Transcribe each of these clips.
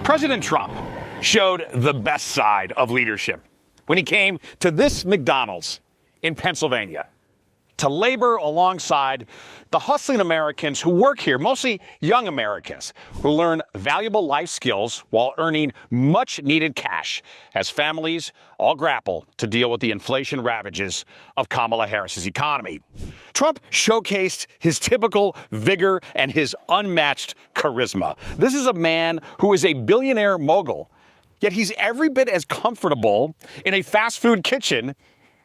President Trump showed the best side of leadership when he came to this McDonald's in Pennsylvania to labor alongside the hustling Americans who work here, mostly young Americans, who learn valuable life skills while earning much needed cash as families all grapple to deal with the inflation ravages of Kamala Harris's economy. Trump showcased his typical vigor and his unmatched charisma. This is a man who is a billionaire mogul, yet he's every bit as comfortable in a fast food kitchen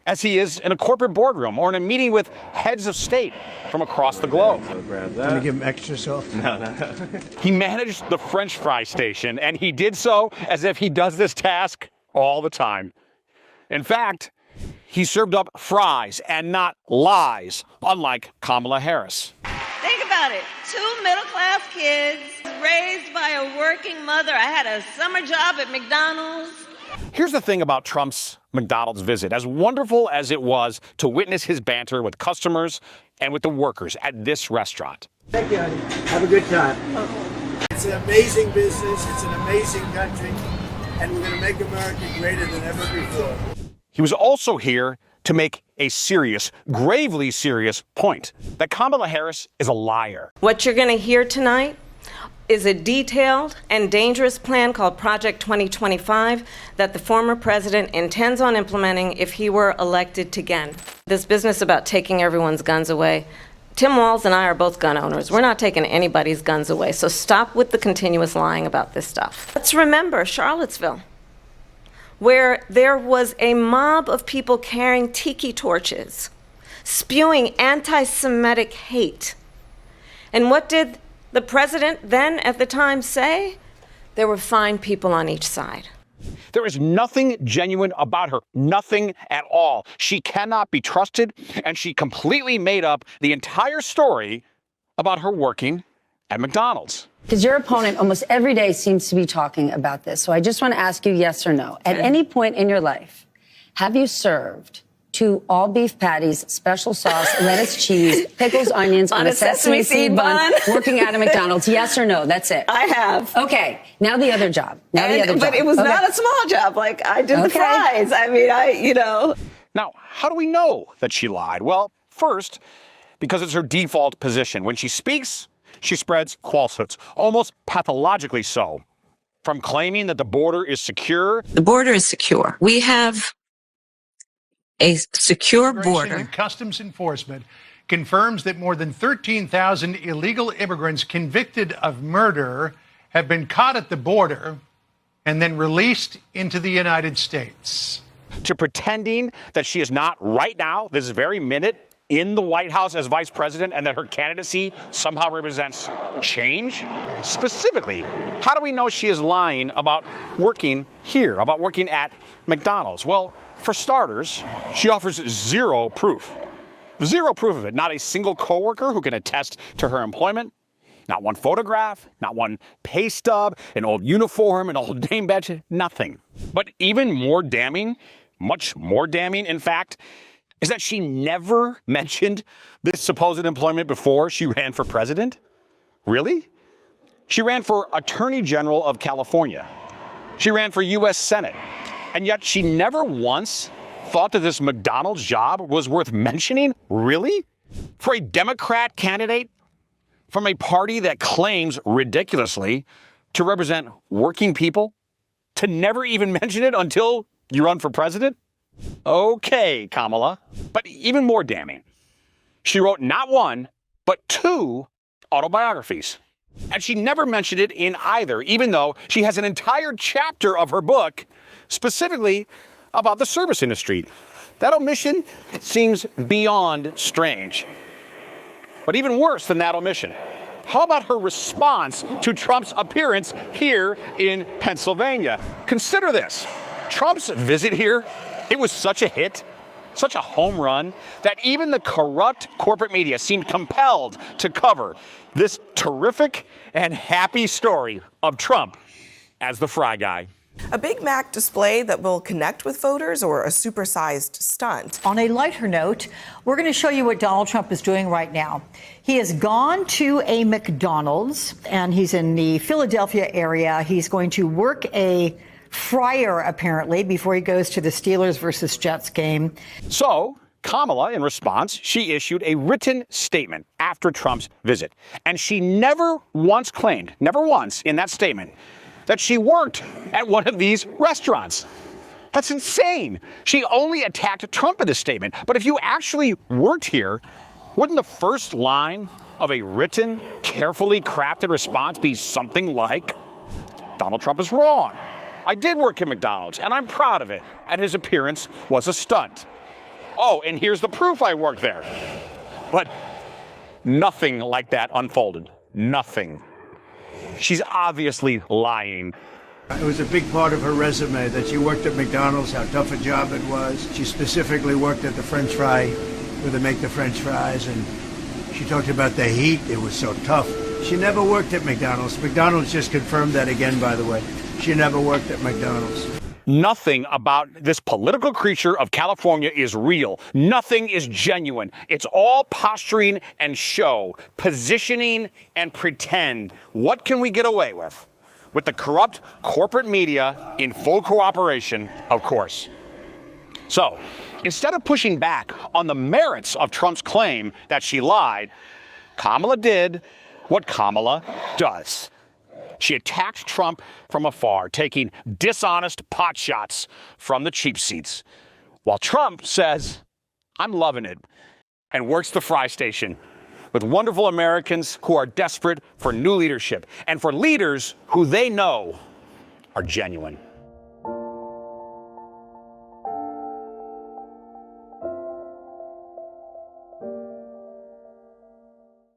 as he is in a corporate boardroom or in a meeting with heads of state from across the globe. Can we give him extra sauce? No. He managed the French fry station, and he did so as if he does this task all the time. In fact, he served up fries and not lies, unlike Kamala Harris. Think about it. 2 middle-class kids raised by a working mother. I had a summer job at McDonald's. Here's the thing about Trump's McDonald's visit. As wonderful as it was to witness his banter with customers and with the workers at this restaurant. Thank you, honey. Have a good time. It's an amazing business. It's an amazing country. And we're going to make America greater than ever before. He was also here to make a serious, gravely serious point that Kamala Harris is a liar. What you're going to hear tonight is a detailed and dangerous plan called Project 2025 that the former president intends on implementing if he were elected again. This business about taking everyone's guns away, Tim Walz and I are both gun owners. We're not taking anybody's guns away, so stop with the continuous lying about this stuff. Let's remember Charlottesville, where there was a mob of people carrying tiki torches, spewing anti-Semitic hate. And what did the president then at the time say? There were fine people on each side. There is nothing genuine about her, nothing at all. She cannot be trusted, and she completely made up the entire story about her working at McDonald's. Because your opponent almost every day seems to be talking about this. So I just want to ask you yes or no. At any point in your life, have you served 2 all-beef patties, special sauce, lettuce, cheese, pickles, onions on a sesame seed bun, working at a McDonald's? Yes or no? That's it. I have. Okay. Now the other job. But it was not a small job. Like, I did the fries. I mean, Now, how do we know that she lied? Well, first, because it's her default position. When she speaks, she spreads falsehoods, almost pathologically so. From claiming that the border is secure. The border is secure. We have a secure border. And Customs Enforcement confirms that more than 13,000 illegal immigrants convicted of murder have been caught at the border and then released into the United States. To pretending that she is not right now, this very minute, in the White House as vice president, and that her candidacy somehow represents change? Specifically, how do we know she is lying about working here, about working at McDonald's? Well, for starters, she offers zero proof. Zero proof of it. Not a single coworker who can attest to her employment. Not one photograph, not one pay stub, an old uniform, an old name badge, nothing. But even more damning, much more damning, in fact, is that she never mentioned this supposed employment before she ran for president. Really? She ran for Attorney General of California. She ran for U.S. Senate. And yet she never once thought that this McDonald's job was worth mentioning? Really? For a Democrat candidate from a party that claims ridiculously to represent working people, to never even mention it until you run for president? Okay, Kamala. But even more damning, she wrote not 1, but 2 autobiographies. And she never mentioned it in either, even though she has an entire chapter of her book specifically about the service industry. That omission seems beyond strange. But even worse than that omission, how about her response to Trump's appearance here in Pennsylvania? Consider this. Trump's visit here, it was such a hit, such a home run, that even the corrupt corporate media seemed compelled to cover this terrific and happy story of Trump as the fry guy. A Big Mac display that will connect with voters or a supersized stunt? On a lighter note, we're going to show you what Donald Trump is doing right now. He has gone to a McDonald's, and he's in the Philadelphia area. He's going to work a fryer, apparently, before he goes to the Steelers versus Jets game. So, Kamala, in response, she issued a written statement after Trump's visit. And she never once claimed, never once in that statement, that she worked at one of these restaurants. That's insane. She only attacked Trump in this statement. But if you actually worked here, wouldn't the first line of a written, carefully crafted response be something like, Donald Trump is wrong. I did work at McDonald's, and I'm proud of it. And his appearance was a stunt. Oh, and here's the proof I worked there. But nothing like that unfolded. Nothing. She's obviously lying. It was a big part of her resume that she worked at McDonald's, how tough a job it was. She specifically worked at the French fry, where they make the French fries, and she talked about the heat. It was so tough. She never worked at McDonald's. McDonald's just confirmed that again, by the way. She never worked at McDonald's. Nothing about this political creature of California is real. Nothing is genuine. It's all posturing and show, positioning and pretend. What can we get away with? With the corrupt corporate media in full cooperation, of course. So, instead of pushing back on the merits of Trump's claim that she lied, Kamala did what Kamala does. She attacked Trump from afar, taking dishonest potshots from the cheap seats, while Trump says, I'm loving it, and works the fry station with wonderful Americans who are desperate for new leadership and for leaders who they know are genuine.